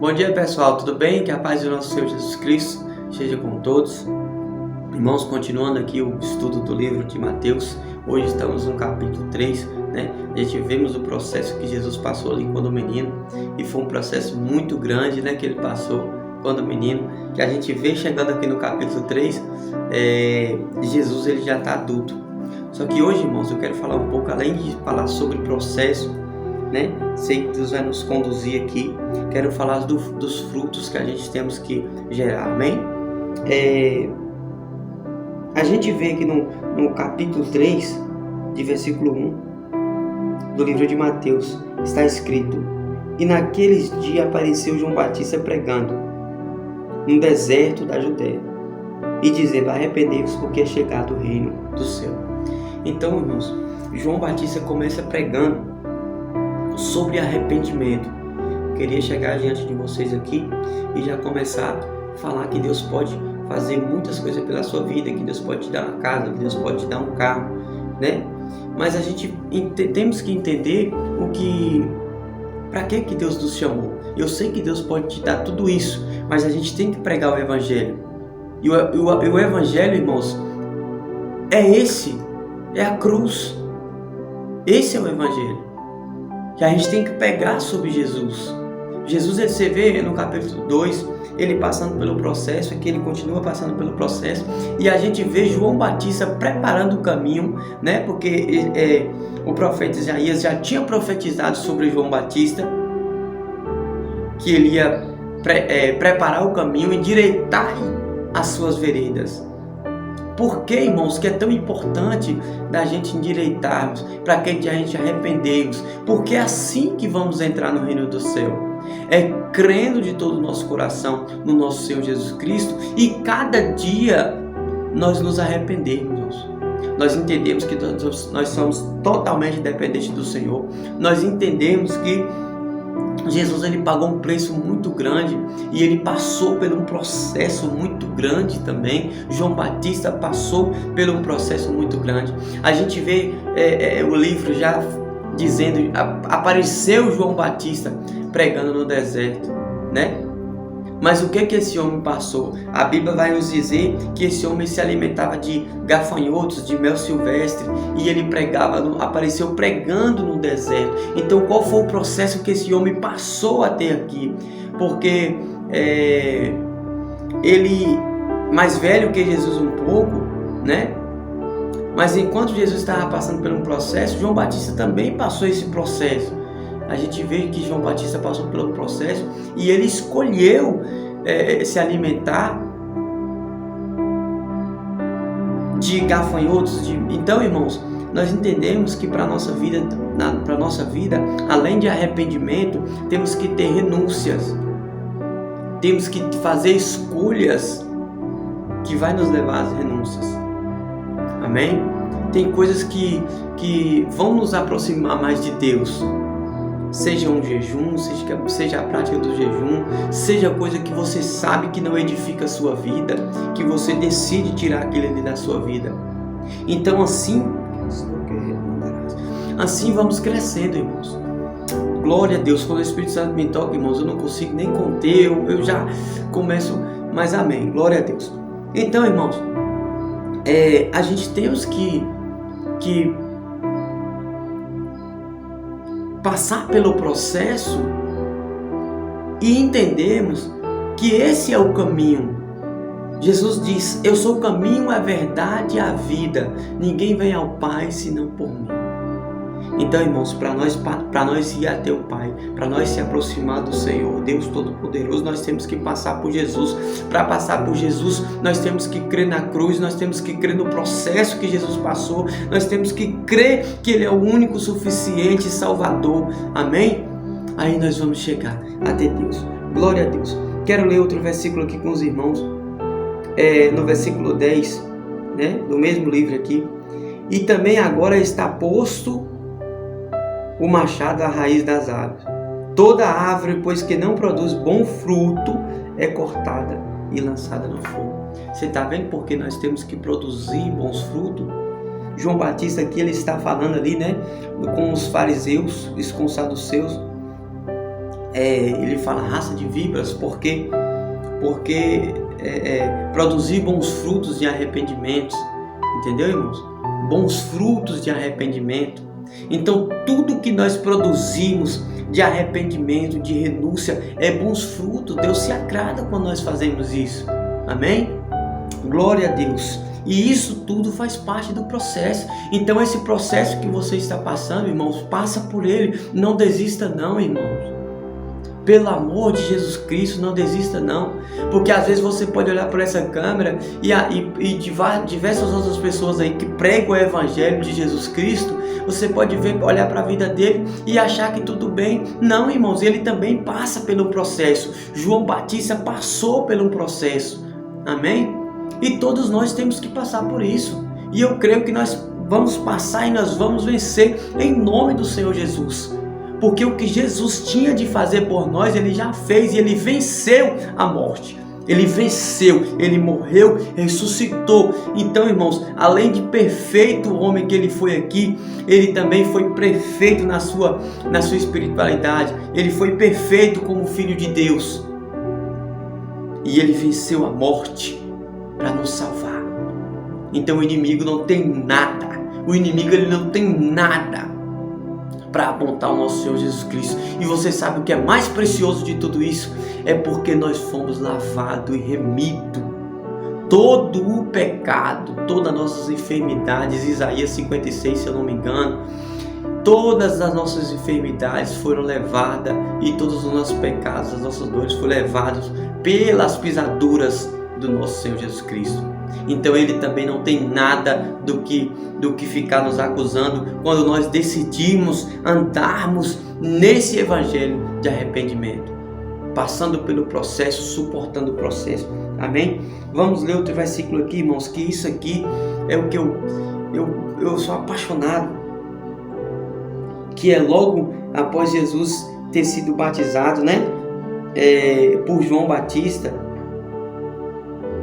Bom dia, pessoal, tudo bem? Que a paz do nosso Senhor Jesus Cristo esteja com todos. Irmãos, continuando aqui o estudo do livro de Mateus, hoje estamos no capítulo 3, né? A gente vemos o processo que Jesus passou ali quando menino, e foi um processo muito grande, né, que ele passou quando menino, que a gente vê chegando aqui no capítulo 3, Jesus ele já está adulto. Só que hoje, irmãos, eu quero falar um pouco, além de falar sobre processo, né? Sei que Deus vai nos conduzir aqui. Quero falar dos frutos que a gente temos que gerar, amém? A gente vê aqui no capítulo 3, de versículo 1, do livro de Mateus, está escrito: E naqueles dias apareceu João Batista pregando no deserto da Judéia, e dizendo: arrependei-vos, porque é chegado o reino do céu. Então, irmãos, João Batista começa pregando sobre arrependimento. Queria chegar diante de vocês aqui e já começar a falar que Deus pode fazer muitas coisas pela sua vida, que Deus pode te dar uma casa, que Deus pode te dar um carro, né? Mas a gente temos que entender para que Deus nos chamou. Eu sei que Deus pode te dar tudo isso, mas a gente tem que pregar o Evangelho. E o Evangelho, irmãos, é a cruz. Esse é o Evangelho. Que a gente tem que pegar sobre Jesus. Jesus, você vê no capítulo 2, ele passando pelo processo, aqui ele continua passando pelo processo, e a gente vê João Batista preparando o caminho, né? Porque o profeta Isaías já tinha profetizado sobre João Batista, que ele ia preparar o caminho, endireitar as suas veredas. Por que, irmãos, que é tão importante da gente endireitarmos, para que a gente arrependemos? Porque é assim que vamos entrar no reino do céu. É crendo de todo o nosso coração no nosso Senhor Jesus Cristo, e cada dia nós nos arrependermos. Nós entendemos que nós somos totalmente dependentes do Senhor. Nós entendemos que Jesus ele pagou um preço muito grande, e ele passou por um processo muito grande também. João Batista passou por um processo muito grande. A gente vê o livro já dizendo, apareceu João Batista pregando no deserto, né? Mas o que esse homem passou? A Bíblia vai nos dizer que esse homem se alimentava de gafanhotos, de mel silvestre, e ele apareceu pregando no deserto. Então, qual foi o processo que esse homem passou até aqui? Porque ele, mais velho que Jesus um pouco, né? Mas enquanto Jesus estava passando por um processo, João Batista também passou esse processo. A gente vê que João Batista passou pelo processo e ele escolheu se alimentar de gafanhotos. Então, irmãos, nós entendemos que para a nossa vida, além de arrependimento, temos que ter renúncias. Temos que fazer escolhas que vai nos levar às renúncias. Amém? Tem coisas que vão nos aproximar mais de Deus. Seja um jejum, seja a prática do jejum, seja coisa que você sabe que não edifica a sua vida, que você decide tirar aquilo ali da sua vida. Então assim vamos crescendo, irmãos. Glória a Deus. Quando o Espírito Santo me toca, irmãos, eu não consigo nem conter, eu já começo, mas amém, glória a Deus. Então, irmãos, a gente temos que passar pelo processo e entendermos que esse é o caminho. Jesus diz: eu sou o caminho, a verdade e a vida. Ninguém vem ao Pai senão por mim. Então, irmãos, para nós ir até o Pai, para nós se aproximar do Senhor, Deus Todo-Poderoso, nós temos que passar por Jesus. Para passar por Jesus, nós temos que crer na cruz, nós temos que crer no processo que Jesus passou, nós temos que crer que Ele é o único, suficiente Salvador. Amém? Aí nós vamos chegar até Deus. Glória a Deus. Quero ler outro versículo aqui com os irmãos, no versículo 10, né, do mesmo livro aqui. E também agora está posto o machado à raiz das árvores. Toda árvore, pois que não produz bom fruto, é cortada e lançada no fogo. Você está vendo porque nós temos que produzir bons frutos? João Batista aqui, ele está falando ali, né, com os fariseus e com os saduceus, ele fala raça de víboras, porque produzir bons frutos de arrependimento, entendeu, irmãos? Bons frutos de arrependimento. Então tudo que nós produzimos de arrependimento, de renúncia, é bons frutos. Deus se agrada quando nós fazemos isso, amém? Glória a Deus. E isso tudo faz parte do processo. Então esse processo que você está passando, irmãos, passa por ele. Não desista não, irmãos. Pelo amor de Jesus Cristo, não desista não. Porque às vezes você pode olhar por essa câmera e diversas outras pessoas aí que pregam o Evangelho de Jesus Cristo, você pode olhar para a vida dele e achar que tudo bem. Não, irmãos, ele também passa pelo processo. João Batista passou pelo processo. Amém? E todos nós temos que passar por isso. E eu creio que nós vamos passar e nós vamos vencer em nome do Senhor Jesus. Porque o que Jesus tinha de fazer por nós, ele já fez, e ele venceu a morte. Ele venceu, ele morreu, ressuscitou. Então, irmãos, além de perfeito homem que ele foi aqui, ele também foi perfeito na sua espiritualidade. Ele foi perfeito como filho de Deus. E ele venceu a morte para nos salvar. Então o inimigo não tem nada. O inimigo ele não tem nada para apontar o nosso Senhor Jesus Cristo. E você sabe o que é mais precioso de tudo isso? É porque nós fomos lavados e remidos. Todo o pecado, todas as nossas enfermidades, Isaías 56, se eu não me engano, todas as nossas enfermidades foram levadas, e todos os nossos pecados, as nossas dores foram levados pelas pisaduras do nosso Senhor Jesus Cristo. Então ele também não tem nada do que ficar nos acusando quando nós decidimos andarmos nesse evangelho de arrependimento, passando pelo processo, suportando o processo. Amém? Vamos ler outro versículo aqui, irmãos, que isso aqui é o que eu sou apaixonado, que é logo após Jesus ter sido batizado, né? Por João Batista.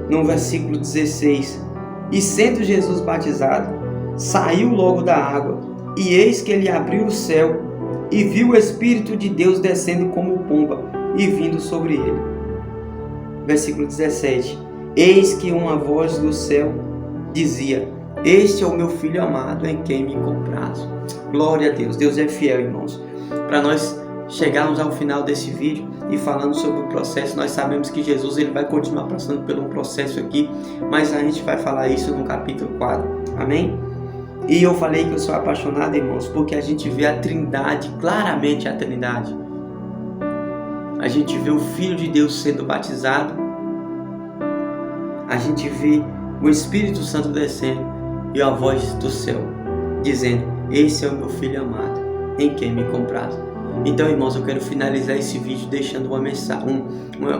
No versículo 16, e sendo Jesus batizado, saiu logo da água, e eis que ele abriu o céu, e viu o Espírito de Deus descendo como pomba, e vindo sobre ele. Versículo 17, eis que uma voz do céu dizia, este é o meu Filho amado, em quem me comprazo. Glória a Deus. Deus é fiel, irmãos. Para nós chegarmos ao final desse vídeo e falando sobre o processo, nós sabemos que Jesus ele vai continuar passando por um processo aqui, mas a gente vai falar isso no capítulo 4, amém? E eu falei que eu sou apaixonado, irmãos, porque a gente vê a Trindade, claramente a Trindade. A gente vê o Filho de Deus sendo batizado, a gente vê o Espírito Santo descendo e a voz do céu dizendo, esse é o meu Filho amado, em quem me comprazo. Então, irmãos, eu quero finalizar esse vídeo deixando uma mensagem,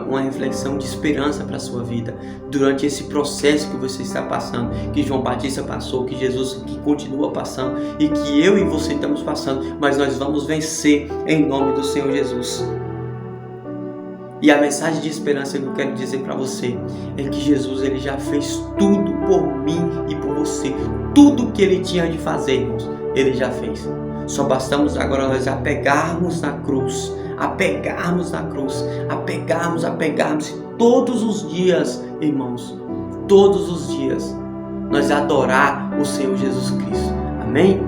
uma reflexão de esperança para a sua vida durante esse processo que você está passando, que João Batista passou, que Jesus que continua passando e que eu e você estamos passando, mas nós vamos vencer em nome do Senhor Jesus. E a mensagem de esperança que eu quero dizer para você é que Jesus ele já fez tudo por mim e por você. Tudo que ele tinha de fazer, irmãos, ele já fez. Só bastamos agora nós apegarmos na cruz, apegarmos e todos os dias, irmãos, todos os dias, nós adorar o Senhor Jesus Cristo. Amém?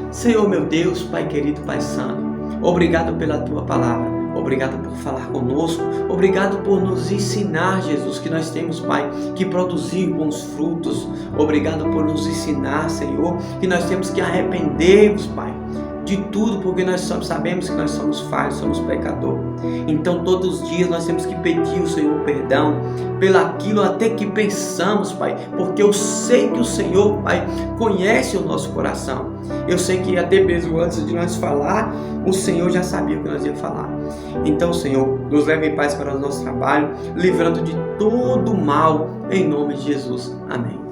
Senhor meu Deus, Pai querido, Pai santo, obrigado pela Tua palavra. Obrigado por falar conosco, obrigado por nos ensinar, Jesus, que nós temos, Pai, que produzir bons frutos. Obrigado por nos ensinar, Senhor, que nós temos que arrepender-nos, Pai, de tudo, porque nós sabemos que nós somos falhos, somos pecadores. Então todos os dias nós temos que pedir ao Senhor perdão pelaquilo até que pensamos, Pai, porque eu sei que o Senhor, Pai, conhece o nosso coração. Eu sei que até mesmo antes de nós falar, o Senhor já sabia o que nós ia falar. Então, Senhor, nos leve em paz para o nosso trabalho, livrando de todo mal, em nome de Jesus. Amém.